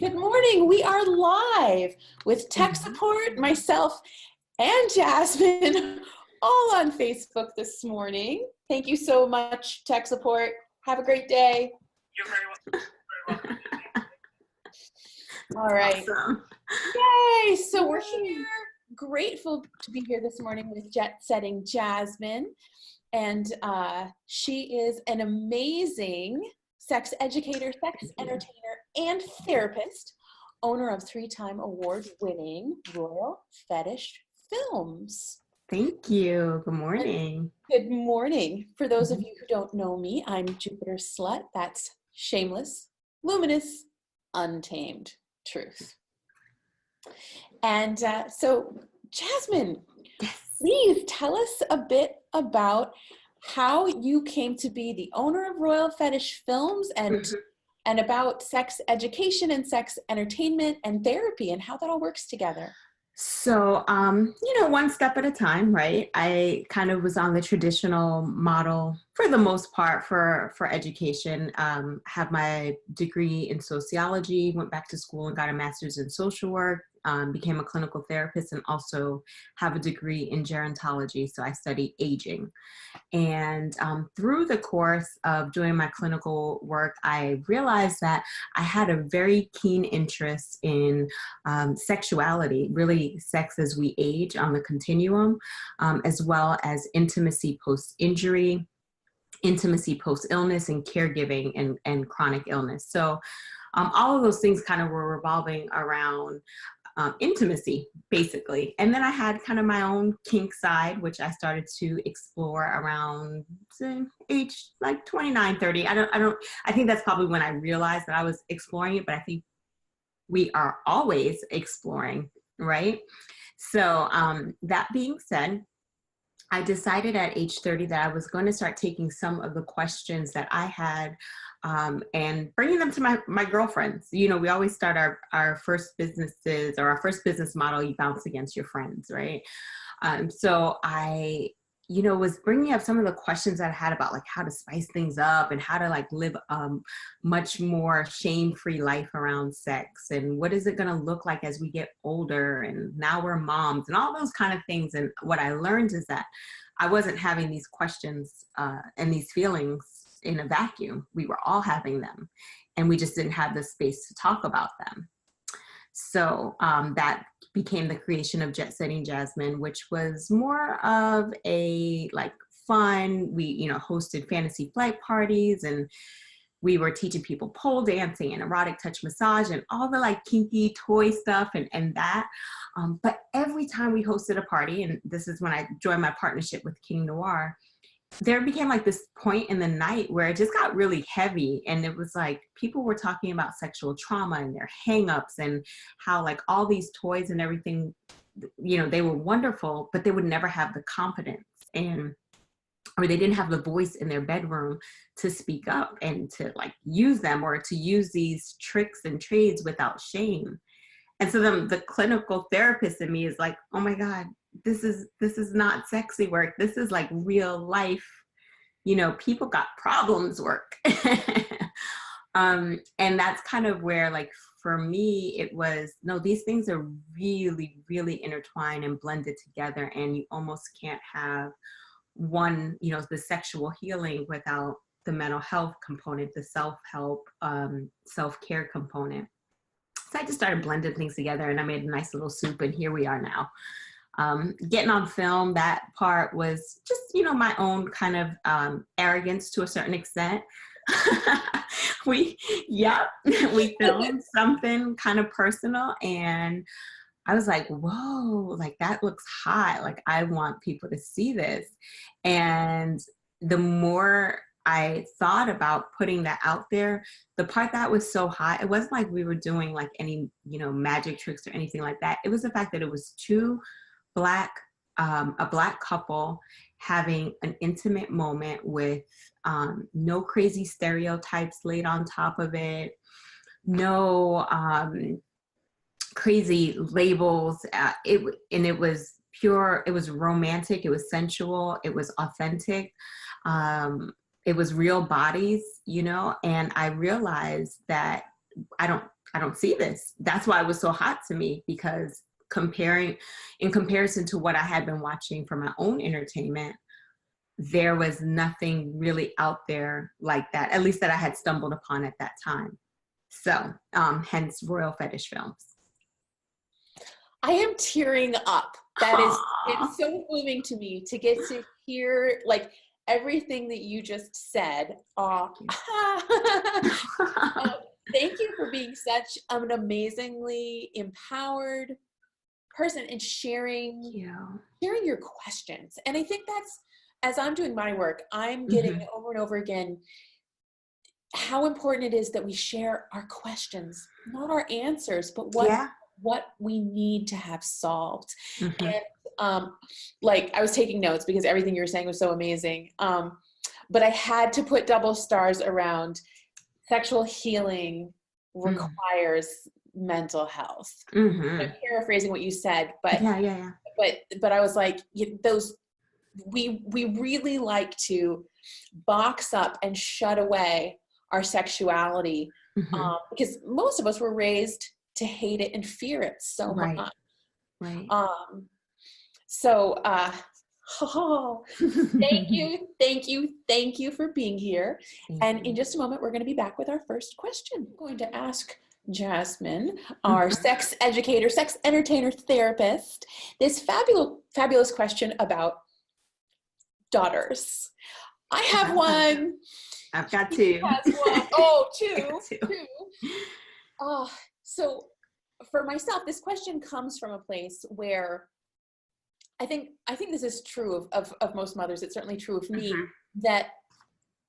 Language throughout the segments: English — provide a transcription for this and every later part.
Good morning. We are live with tech support, myself and Jasmine, all on Facebook this morning. Thank you so much, tech support. Have a great day. You're very welcome. All right. Awesome. Yay. So we're here. Grateful to be here this morning with Jet Setting Jasmine. And she is an amazing sex educator, sex entertainer, and therapist, owner of 3-time award-winning Royal Fetish Films. Thank you. Good morning. Good morning. For those of you who don't know me, I'm Jupiter Slut. That's Shameless, Luminous, Untamed Truth. And so, Jasmine, please tell us a bit about how you came to be the owner of Royal Fetish Films and about sex education and sex entertainment and therapy and how that all works together. So, one step at a time, right? I kind of was on the traditional model for the most part for education. Have my degree in sociology, went back to school and got a master's in social work, became a clinical therapist, and also have a degree in gerontology. So I study aging. And through the course of doing my clinical work, I realized that I had a very keen interest in sexuality, really sex as we age on the continuum, as well as intimacy post-injury, intimacy post-illness, and caregiving and chronic illness. So all of those things kind of were revolving around intimacy, basically. And then I had kind of my own kink side, which I started to explore around age like 29, 30. I think that's probably when I realized that I was exploring it, but I think we are always exploring, right? So that being said, I decided at age 30 that I was going to start taking some of the questions that I had and bringing them to my girlfriends. You know, we always start our first businesses or our first business model, you bounce against your friends, right? So I, was bringing up some of the questions that I had about like how to spice things up and how to like live much more shame-free life around sex, and what is it going to look like as we get older, and now we're moms and all those kind of things. And what I learned is that I wasn't having these questions and these feelings in a vacuum. We were all having them, and we just didn't have the space to talk about them. So that became the creation of Jet Setting Jasmine, which was more of a like fun. We, hosted fantasy flight parties, and we were teaching people pole dancing and erotic touch massage and all the like kinky toy stuff and that. But every time we hosted a party, and this is when I joined my partnership with King Noir, there became like this point in the night where it just got really heavy, and it was like people were talking about sexual trauma and their hangups and how like all these toys and everything, they were wonderful, but they would never have the confidence or they didn't have the voice in their bedroom to speak up and to like use them or to use these tricks and trades without shame. And so then the clinical therapist in me is like, oh my God, this is not sexy work. This is like real life, people got problems work. And that's kind of where like, for me, it was, no, these things are really, really intertwined and blended together. And you almost can't have one, the sexual healing without the mental health component, the self-help, self-care component. So I just started blending things together, and I made a nice little soup, and here we are now. Getting on film, that part was just, my own kind of arrogance to a certain extent. We filmed something kind of personal, and I was like, whoa, like that looks hot. Like I want people to see this. And the more I thought about putting that out there, the part that was so hot, it wasn't like we were doing like any, magic tricks or anything like that. It was the fact that it was a Black couple having an intimate moment with no crazy stereotypes laid on top of it, no crazy labels. It was pure, it was romantic, it was sensual, it was authentic. It was real bodies, and I realized that I don't see this. That's why it was so hot to me, because in comparison to what I had been watching for my own entertainment, there was nothing really out there like that, at least that I had stumbled upon at that time. So, hence Royal Fetish Films. I am tearing up. It's so moving to me to get to hear like everything that you just said. Thank you for being such an amazingly empowered person and sharing your questions. And I think that's, as I'm doing my work, I'm getting over and over again how important it is that we share our questions, not our answers, but what we need to have solved. And like, I was taking notes because everything you were saying was so amazing. But I had to put double stars around sexual healing requires mental health. I'm paraphrasing what you said, but but I was like, we really like to box up and shut away our sexuality because most of us were raised to hate it and fear it so much. Right. So thank you for being here. And in just a moment, we're going to be back with our first question. I'm going to ask Jasmine, our sex educator, sex entertainer, therapist, this fabulous question about daughters. I have one. I've got two. Oh, two. So for myself, this question comes from a place where I think this is true of most mothers. It's certainly true of me, that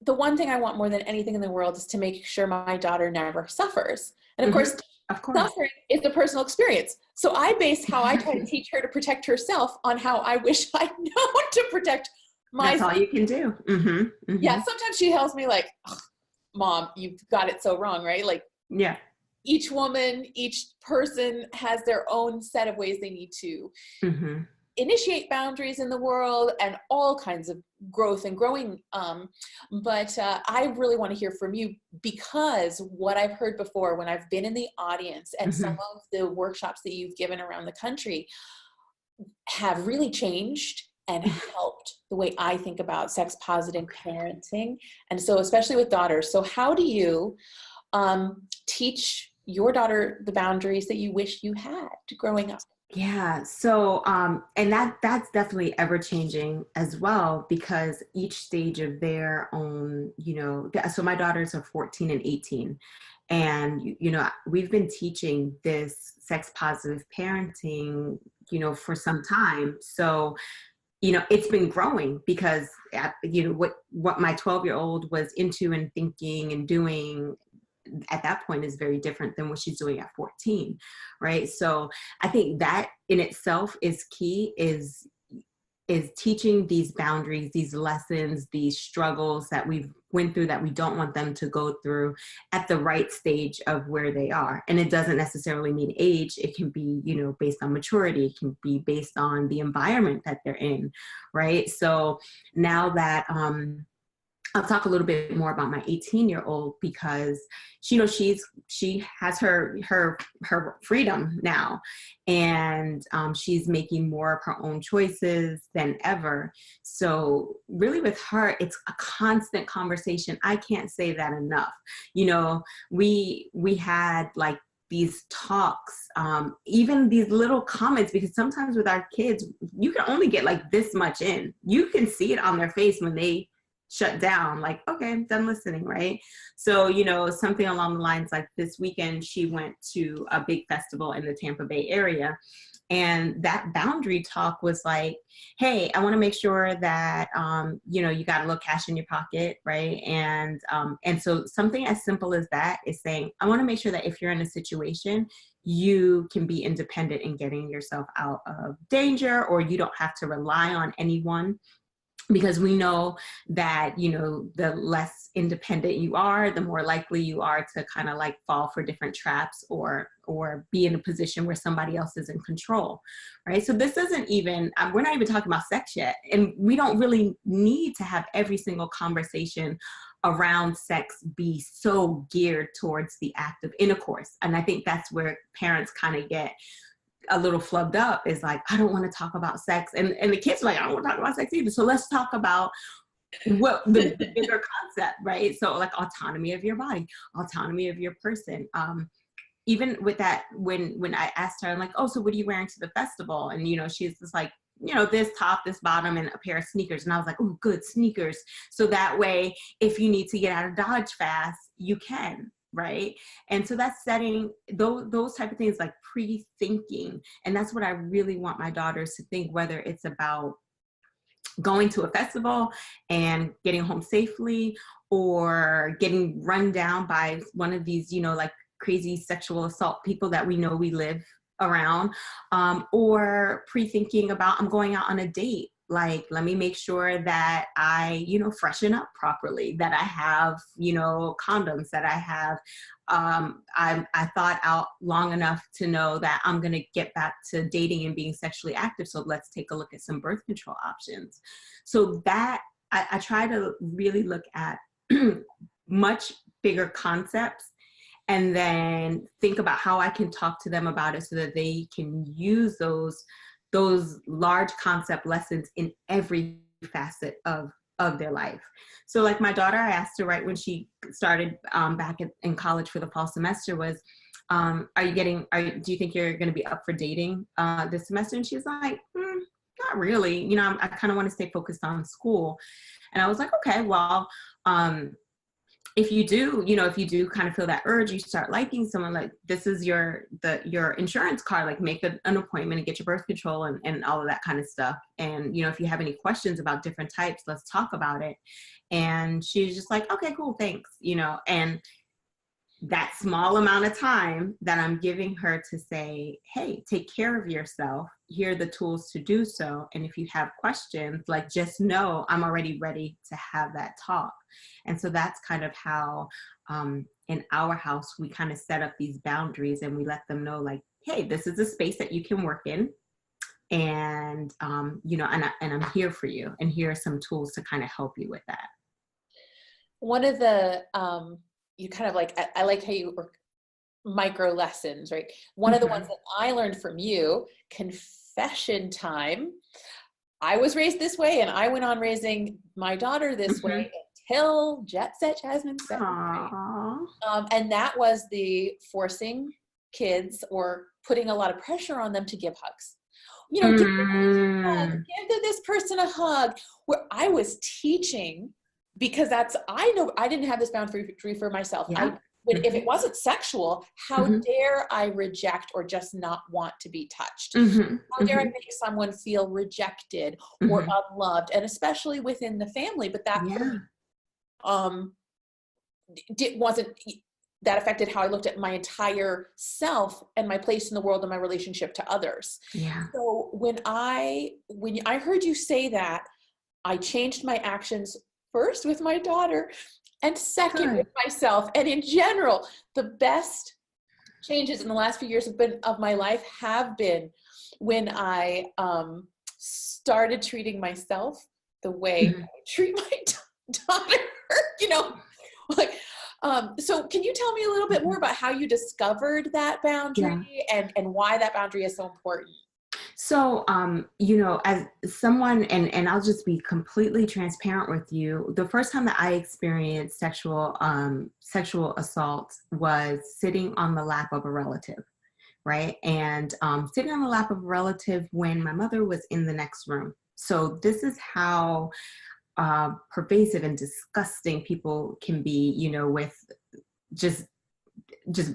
the one thing I want more than anything in the world is to make sure my daughter never suffers. And of course, suffering is a personal experience. So I base how I try to teach her to protect herself on how I wish I'd known to protect myself. That's all you can do. Yeah, sometimes she tells me like, Mom, you've got it so wrong, right? Like, each woman, each person has their own set of ways they need to initiate boundaries in the world and all kinds of growth and growing. But I really want to hear from you, because what I've heard before when I've been in the audience at some of the workshops that you've given around the country have really changed and helped the way I think about sex positive parenting. And so especially with daughters. So how do you teach your daughter the boundaries that you wish you had growing up? Yeah. So, and that's definitely ever changing as well, because each stage of their own, so my daughters are 14 and 18, and, we've been teaching this sex positive parenting, for some time. So, it's been growing because, what my 12-year-old was into and thinking and doing at that point is very different than what she's doing at 14, right? So I think that in itself is key, is teaching these boundaries, these lessons, these struggles that we've went through that we don't want them to go through at the right stage of where they are. And it doesn't necessarily mean age. It can be, based on maturity. It can be based on the environment that they're in, right? So now that, I'll talk a little bit more about my 18-year-old, because she has her freedom now, and she's making more of her own choices than ever. So really with her, it's a constant conversation. I can't say that enough. We had like these talks, even these little comments, because sometimes with our kids, you can only get like this much in. You can see it on their face when they shut down, like, okay, I'm done listening, right? So, something along the lines like this weekend, she went to a big festival in the Tampa Bay area. And that boundary talk was like, hey, I want to make sure that, you got a little cash in your pocket, right? And so something as simple as that is saying, I want to make sure that if you're in a situation, you can be independent in getting yourself out of danger, or you don't have to rely on anyone. Because we know that, the less independent you are, the more likely you are to kind of like fall for different traps or be in a position where somebody else is in control, right? So this isn't even, we're not even talking about sex yet. And we don't really need to have every single conversation around sex be so geared towards the act of intercourse. And I think that's where parents kind of get a little flubbed up, is like, I don't want to talk about sex. And the kids are like, I don't want to talk about sex either. So let's talk about what the bigger concept, right? So like autonomy of your body, autonomy of your person. Even with that, when I asked her, I'm like, oh, so what are you wearing to the festival? And, you know, she's just like, you know, this top, this bottom, and a pair of sneakers. And I was like, oh, good, sneakers. So that way, if you need to get out of Dodge fast, you can, right? And so that's setting those type of things, like pre-thinking. And that's what I really want my daughters to think, whether it's about going to a festival and getting home safely, or getting run down by one of these, you know, like crazy sexual assault people that we know we live around, or pre-thinking about, I'm going out on a date. Like, let me make sure that I, you know, freshen up properly, that I have, you know, condoms, that I have, I thought out long enough to know that I'm going to get back to dating and being sexually active. So let's take a look at some birth control options. So that I try to really look at much bigger concepts, and then think about how I can talk to them about it so that they can use those large concept lessons in every facet of their life. So like my daughter, I asked her right when she started back in college for the fall semester was, do you think you're going to be up for dating this semester? And she was like, not really. You know, I kind of want to stay focused on school. And I was like, okay, well, if you do kind of feel that urge, you start liking someone, like, this is your insurance card, like make an appointment and get your birth control and all of that kind of stuff. And, you know, if you have any questions about different types, let's talk about it. And she's just like, okay, cool, thanks. You know, and that small amount of time that I'm giving her to say, hey, take care of yourself. Here are the tools to do so. And if you have questions, like, just know I'm already ready to have that talk. And so that's kind of how in our house, we kind of set up these boundaries, and we let them know, like, hey, this is a space that you can work in. And, you know, and I'm here for you. And here are some tools to kind of help you with that. One of the, you kind of like, I like how you work micro lessons, right? One of the ones that I learned from you, confession time. I was raised this way, and I went on raising my daughter this way until Jet Set Jasmine said, and that was the forcing kids or putting a lot of pressure on them to give hugs. You know, give this person a hug. Where I was teaching, because I know I didn't have this boundary for myself. Yeah. If it wasn't sexual, how dare I reject or just not want to be touched? How dare I make someone feel rejected or unloved, and especially within the family? But that that affected how I looked at my entire self and my place in the world and my relationship to others. Yeah. So when I heard you say that, I changed my actions, first with my daughter, and second with myself. And in general, the best changes in the last few years of my life have been when I started treating myself the way I treat my daughter, you know, like, so can you tell me a little bit more about how you discovered that boundary and why that boundary is so important? So, you know, as someone, and I'll just be completely transparent with you, the first time that I experienced sexual assault was sitting on the lap of a relative, right? And sitting on the lap of a relative when my mother was in the next room. So this is how pervasive and disgusting people can be, you know, with just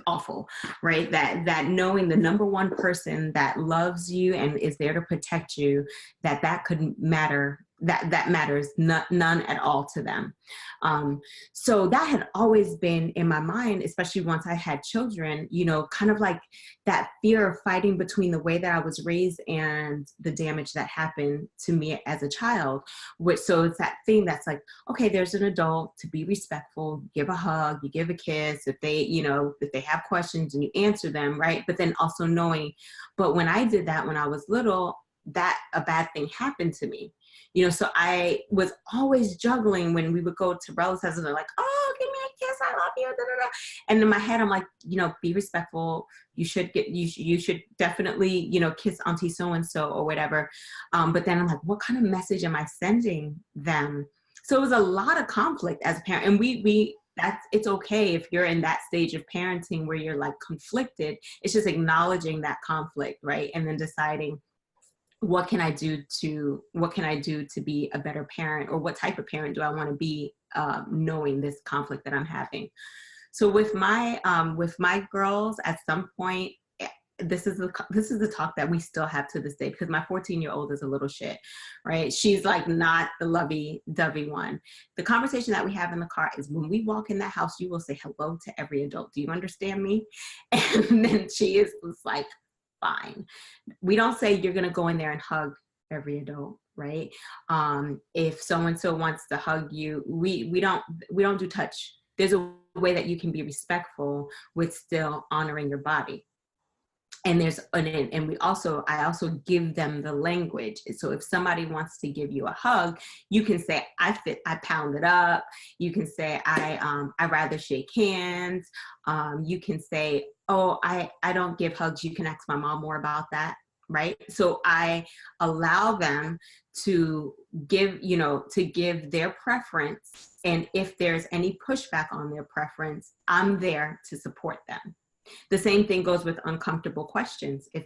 awful, right? That knowing the number one person that loves you and is there to protect you, that could matter, that matters none at all to them. So that had always been in my mind, especially once I had children, you know, kind of like that fear of fighting between the way that I was raised and the damage that happened to me as a child. So it's that thing that's like, okay, there's an adult, to be respectful, give a hug, you give a kiss, if they have questions and you answer them, right? But then also knowing, but when I did that when I was little, that a bad thing happened to me. You know, so I was always juggling when we would go to relatives and they're like, oh, give me a kiss, I love you, da, da, da. And in my head, I'm like, you know, be respectful. You should definitely, you know, kiss auntie so-and-so or whatever. But then I'm like, what kind of message am I sending them? So it was a lot of conflict as a parent. And it's okay if you're in that stage of parenting where you're like conflicted. It's just acknowledging that conflict, right? And then deciding, what can I do to be a better parent, or what type of parent do I want to be, knowing this conflict that I'm having. So with my girls, at some point, this is the talk that we still have to this day, because my 14-year-old is a little shit, right? She's like not the lovey-dovey one. The conversation that we have in the car is, when we walk in that house, you will say hello to every adult. Do you understand me? And then she is like, fine. We don't say you're going to go in there and hug every adult, right? If so-and-so wants to hug you, we don't do touch. There's a way that you can be respectful with still honoring your body. And I also give them the language. So if somebody wants to give you a hug, you can say, I pound it up. You can say, I rather shake hands. You can say, oh, I don't give hugs. You can ask my mom more about that. Right. So I allow them to give their preference. And if there's any pushback on their preference, I'm there to support them. The same thing goes with uncomfortable questions. If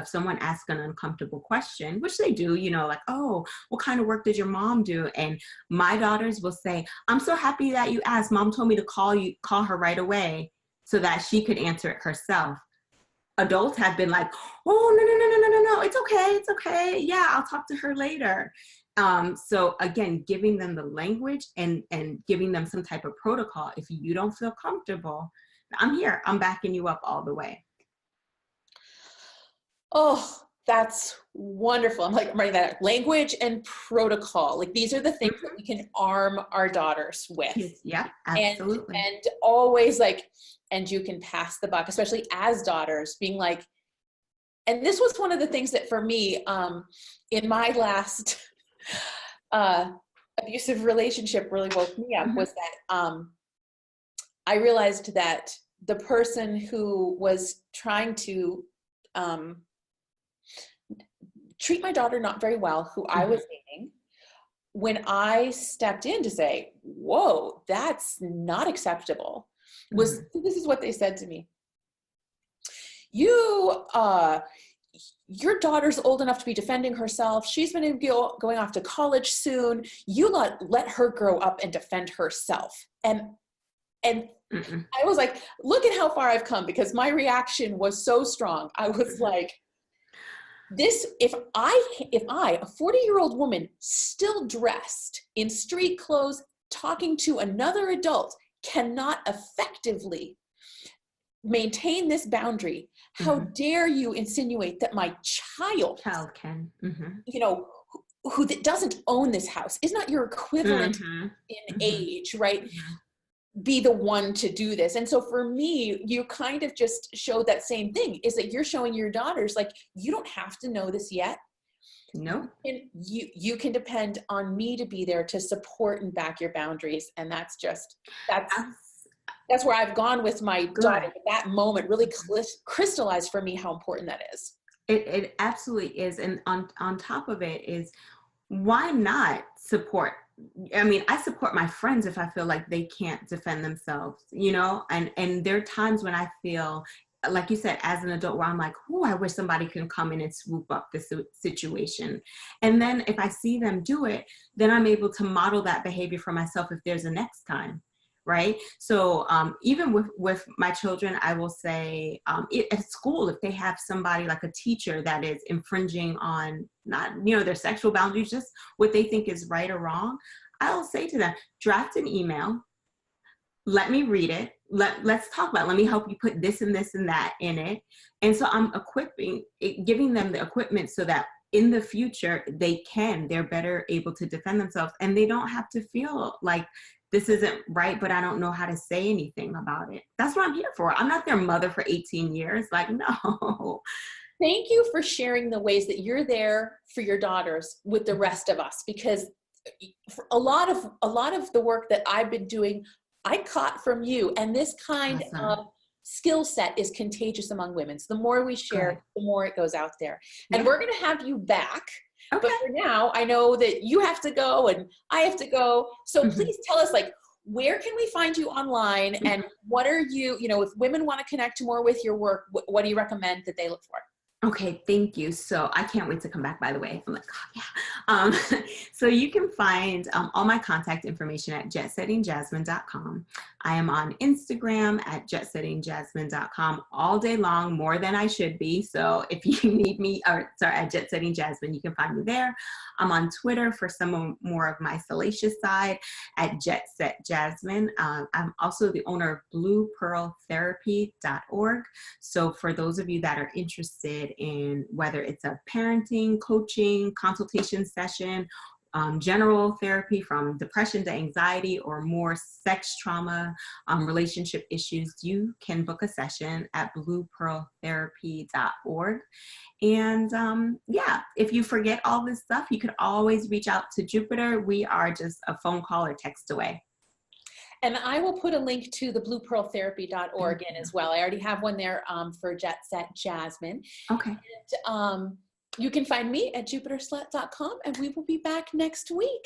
someone asks an uncomfortable question, which they do, you know, like, oh, what kind of work does your mom do? And my daughters will say, I'm so happy that you asked. Mom told me to call her right away so that she could answer it herself. Adults have been like, oh, no, it's okay. Yeah, I'll talk to her later. So again, giving them the language and giving them some type of protocol. If you don't feel comfortable, I'm here. I'm backing you up all the way. Oh, that's wonderful. I'm writing that out. Language and protocol. Like, these are the things that we can arm our daughters with. Yeah, absolutely. And always and you can pass the buck, especially as daughters, being like, and this was one of the things that for me, in my last abusive relationship really woke me up, was that I realized that the person who was trying to treat my daughter not very well, who I was dating, when I stepped in to say, whoa, that's not acceptable, this is what they said to me. Your daughter's old enough to be defending herself. She's going to be going off to college soon. You let her grow up and defend herself. And I was like, look at how far I've come, because my reaction was so strong. I was like, if I, a 40-year-old woman still dressed in street clothes, talking to another adult, cannot effectively maintain this boundary, how dare you insinuate that my child can, you know, who doesn't own this house, is not your equivalent in age, right? Be the one to do this. And so for me, you kind of just showed that same thing, is that you're showing your daughters, like, you don't have to know this yet. No. And you can depend on me to be there to support and back your boundaries. And that's where I've gone with my daughter. That moment really crystallized for me how important that is. It absolutely is. And on top of it is, why not support? I mean, I support my friends if I feel like they can't defend themselves, you know, and there are times when I feel, like you said, as an adult, where I'm like, oh, I wish somebody can come in and swoop up this situation. And then if I see them do it, then I'm able to model that behavior for myself if there's a next time. Right. So even with my children, I will say at school, if they have somebody like a teacher that is infringing on not, you know, their sexual boundaries, just what they think is right or wrong, I'll say to them, draft an email. Let me read it. Let's talk about it. Let me help you put this and this and that in it. And so I'm giving them the equipment so that in the future, they're better able to defend themselves, and they don't have to feel like, this isn't right, but I don't know how to say anything about it. That's what I'm here for. I'm not their mother for 18 years. Like, no, thank you for sharing the ways that you're there for your daughters with the rest of us, because for a lot of the work that I've been doing, I caught from you, and this kind of skill set is contagious among women. So the more we share, the more it goes out there. And we're going to have you back. Okay. But for now, I know that you have to go and I have to go. So please tell us, like, where can we find you online, and what are you, if women want to connect more with your work, what do you recommend that they look for? Okay, thank you. So I can't wait to come back, by the way. I'm like, oh, yeah. So you can find all my contact information at jetsettingjasmine.com. I am on Instagram at jetsettingjasmine.com all day long, more than I should be. So if you need me, at jetsettingjasmine, you can find me there. I'm on Twitter for some more of my salacious side at jetsetjasmine. I'm also the owner of bluepearltherapy.org. So for those of you that are interested in whether it's a parenting, coaching, consultation session, general therapy from depression to anxiety, or more sex trauma, relationship issues, you can book a session at bluepearltherapy.org. And if you forget all this stuff, you could always reach out to Jupiter. We are just a phone call or text away. And I will put a link to the bluepearltherapy.org in as well. I already have one there for Jet Set Jasmine. Okay. And, you can find me at jupiterslut.com, and we will be back next week.